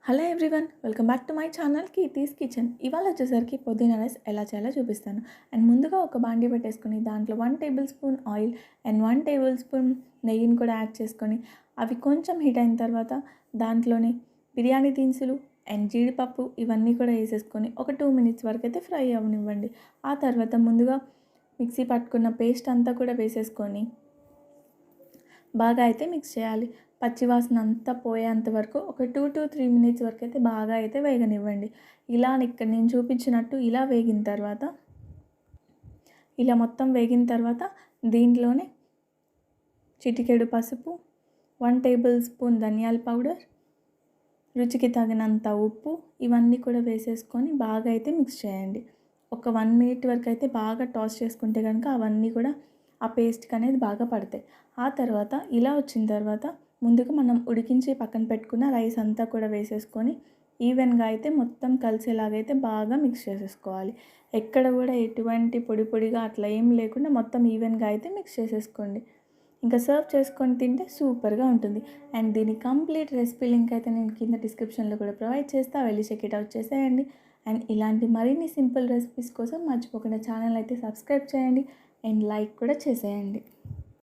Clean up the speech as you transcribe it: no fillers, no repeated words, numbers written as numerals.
Hello everyone, welcome back to my channel Keerthi's kitchen. ఇవాళ వచ్చేసరికి పుదీనా రైస్ ఎలా చేయాలో చూపిస్తాను. అండ్ ముందుగా ఒక బాండీ పెట్టేసుకొని దాంట్లో 1 table spoon oil and 1 table spoon నెయ్యిని కూడా యాడ్ చేసుకొని అవి కొంచెం హీట్ అయిన తర్వాత దాంట్లోనే బిర్యానీ దినుసులు అండ్ జీడిపప్పు ఇవన్నీ కూడా వేసేసుకొని ఒక 2 మినిట్స్ వరకు అయితే ఫ్రై అవ్వనివ్వండి. ఆ తర్వాత ముందుగా మిక్సీ పట్టుకున్న పేస్ట్ అంతా కూడా వేసేసుకొని బాగా అయితే మిక్స్ చేయాలి. పచ్చివాసన అంతా పోయేంత వరకు ఒక 2 to 3 మినిట్స్ వరకు అయితే బాగా అయితే వేగనివ్వండి. ఇలా ఇక్కడ నేను చూపించినట్టు ఇలా వేగిన తర్వాత ఇలా మొత్తం వేగిన తర్వాత దీంట్లోనే చిటికెడు పసుపు, 1 టేబుల్ స్పూన్ ధనియాల పౌడర్, రుచికి తగినంత ఉప్పు ఇవన్నీ కూడా వేసేసుకొని బాగా అయితే మిక్స్ చేయండి. ఒక 1 మినిట్ వరకు అయితే బాగా టాస్ చేసుకుంటే కనుక అవన్నీ కూడా ఆ పేస్ట్కి అనేది బాగా పడతాయి. ఆ తర్వాత ఇలా వచ్చిన తర్వాత ముందుగా మనం ఉడికించి పక్కన పెట్టుకున్న రైస్ అంతా కూడా వేసేసుకొని ఈవెన్గా అయితే మొత్తం కలిసేలాగైతే బాగా మిక్స్ చేసేసుకోవాలి. ఎక్కడ కూడా ఎటువంటి పొడి పొడిగా అట్లా ఏం లేకుండా మొత్తం ఈవెన్గా అయితే మిక్స్ చేసేసుకోండి. ఇంకా సర్వ్ చేసుకొని తింటే సూపర్గా ఉంటుంది. అండ్ దీని కంప్లీట్ రెసిపీ లింక్ అయితే నేను కింద డిస్క్రిప్షన్లో కూడా ప్రొవైడ్ చేస్తా, వెళ్ళి చెక్ ఇట్ అవుట్ చేసేయండి. అండ్ ఇలాంటి మరిన్ని సింపుల్ రెసిపీస్ కోసం మర్చిపోకుండా ఛానల్ అయితే సబ్స్క్రైబ్ చేయండి అండ్ లైక్ కూడా చేసేయండి.